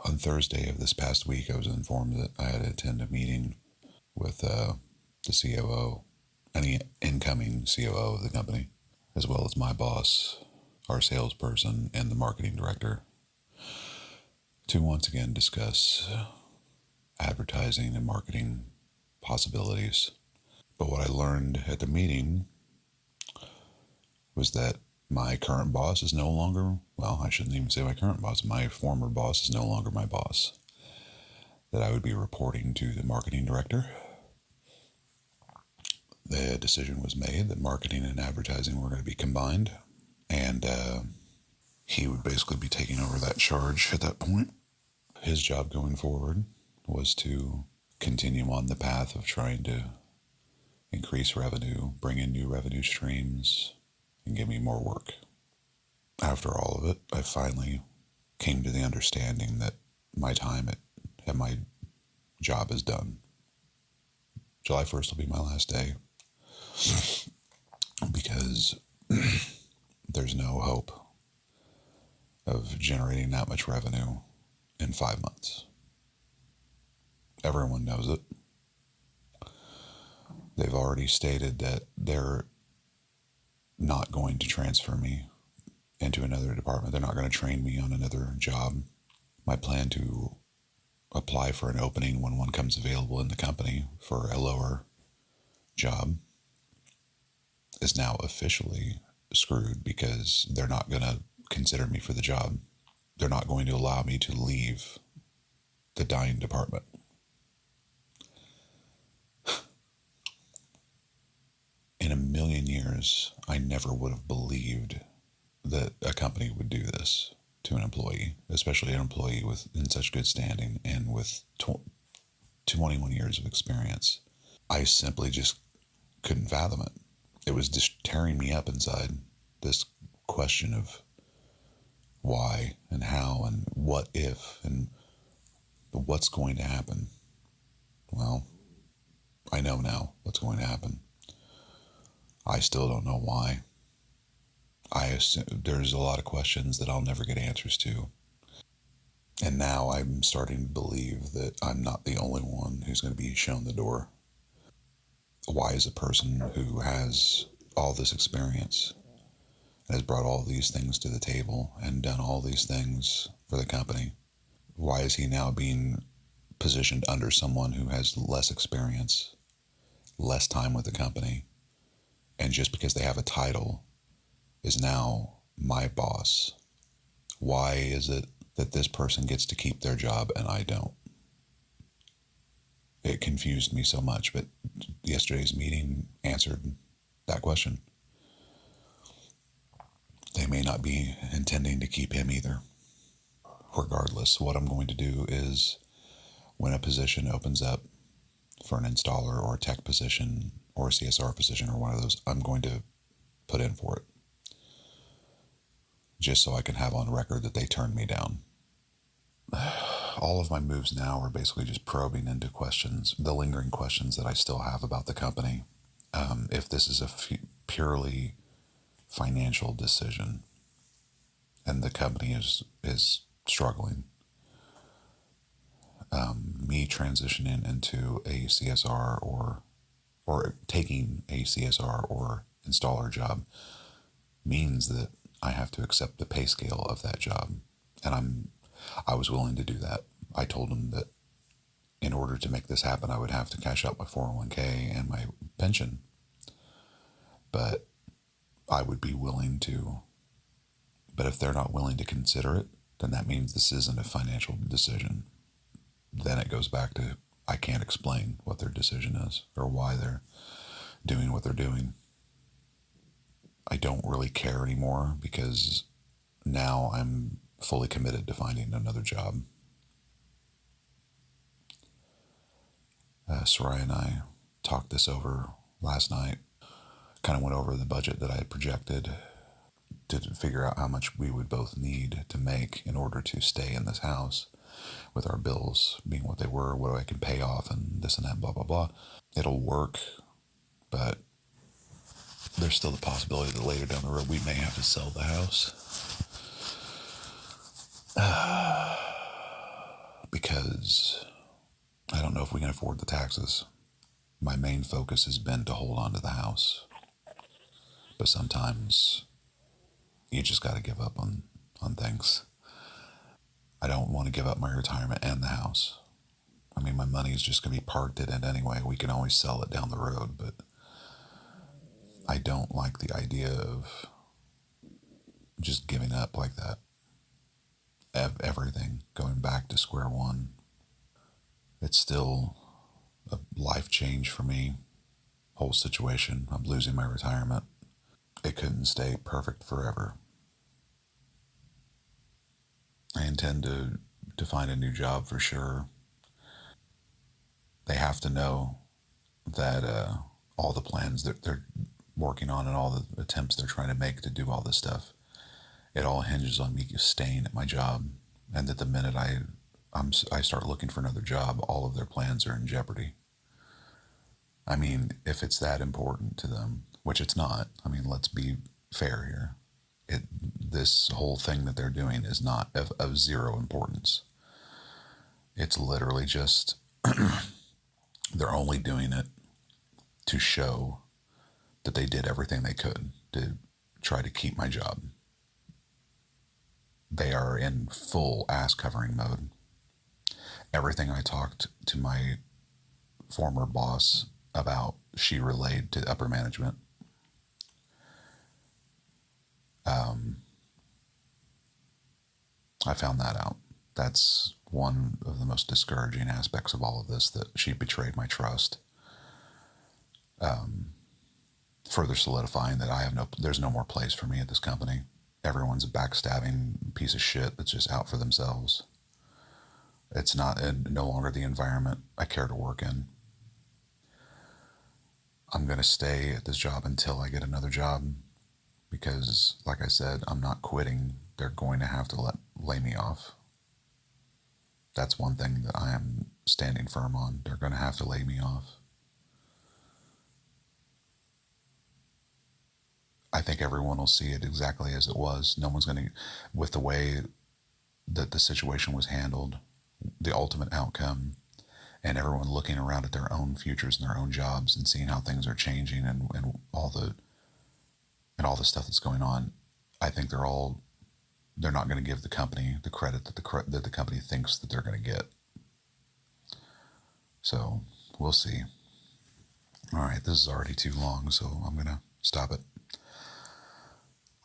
On Thursday of this past week, I was informed that I had to attend a meeting with the COO and the incoming COO of the company, as well as my boss, our salesperson, and the marketing director, to once again discuss advertising and marketing possibilities. But what I learned at the meeting was that my current boss is no longer, well, I shouldn't even say my current boss, my former boss is no longer my boss. That I would be reporting to the marketing director. The decision was made that marketing and advertising were going to be combined, and he would basically be taking over that charge at that point. His job going forward was to continue on the path of trying to increase revenue, bring in new revenue streams, and give me more work. After all of it, I finally came to the understanding that my time at my job is done. July 1st will be my last day because there's no hope of generating that much revenue in 5 months. Everyone knows it. They've already stated that they're not going to transfer me into another department. They're not going to train me on another job. My plan to apply for an opening when one comes available in the company for a lower job is now officially screwed because they're not going to consider me for the job. They're not going to allow me to leave the dying department. In a million years, I never would have believed that a company would do this to an employee, especially an employee in such good standing and with 21 years of experience. I simply just couldn't fathom it. It was just tearing me up inside, this question of why and how and what if and what's going to happen. Well, I know now what's going to happen. I still don't know why. I assume there's a lot of questions that I'll never get answers to. And now I'm starting to believe that I'm not the only one who's going to be shown the door. Why is a person who has all this experience and has brought all these things to the table and done all these things for the company, why is he now being positioned under someone who has less experience, less time with the company, and just because they have a title is now my boss? Why is it that this person gets to keep their job and I don't? It confused me so much, but yesterday's meeting answered that question. They may not be intending to keep him either. Regardless, what I'm going to do is when a position opens up for an installer or a tech position or a CSR position or one of those, I'm going to put in for it. Just so I can have on record that they turned me down. All of my moves now are basically just probing into questions, the lingering questions that I still have about the company. If this is a purely financial decision and the company is struggling, me transitioning into a CSR or taking a CSR or installer job means that I have to accept the pay scale of that job. And I was willing to do that. I told them that in order to make this happen, I would have to cash out my 401k and my pension. But I would be willing to. But if they're not willing to consider it, then that means this isn't a financial decision. Then it goes back to I can't explain what their decision is or why they're doing what they're doing. I don't really care anymore because now I'm fully committed to finding another job. Soraya and I talked this over last night, kind of went over the budget that I had projected to figure out how much we would both need to make in order to stay in this house with our bills being what they were, what I can pay off and this and that, blah, blah, blah. It'll work, but there's still the possibility that later down the road we may have to sell the house. is I don't know if we can afford the taxes. My main focus has been to hold on to the house. But sometimes you just got to give up on things. I don't want to give up my retirement and the house. I mean, my money is just going to be parked in it anyway. We can always sell it down the road, but I don't like the idea of just giving up like that. Everything, going back to square one. It's still a life change for me. Whole situation. I'm losing my retirement. It couldn't stay perfect forever. I intend to find a new job for sure. They have to know that all the plans that they're working on and all the attempts they're trying to make to do all this stuff, it all hinges on me staying at my job, and that the minute I start looking for another job, all of their plans are in jeopardy. I mean, if it's that important to them, which it's not. I mean, let's be fair here. This whole thing that they're doing is not of zero importance. It's literally just they're only doing it to show that they did everything they could to try to keep my job. They are in full ass covering mode. Everything I talked to my former boss about, she relayed to upper management. I found that out. That's one of the most discouraging aspects of all of this, that she betrayed my trust. Further solidifying that there's no more place for me at this company. Everyone's a backstabbing piece of shit that's just out for themselves. It's not, and no longer the environment I care to work in. I'm going to stay at this job until I get another job because, like I said, I'm not quitting. They're going to have to lay me off. That's one thing that I am standing firm on. They're going to have to lay me off. I think everyone will see it exactly as it was. No one's going to, with the way that the situation was handled, the ultimate outcome, and everyone looking around at their own futures and their own jobs and seeing how things are changing and all the stuff that's going on. I think they're not going to give the company the credit that the company thinks that they're going to get. So we'll see. All right, this is already too long, so I'm going to stop it.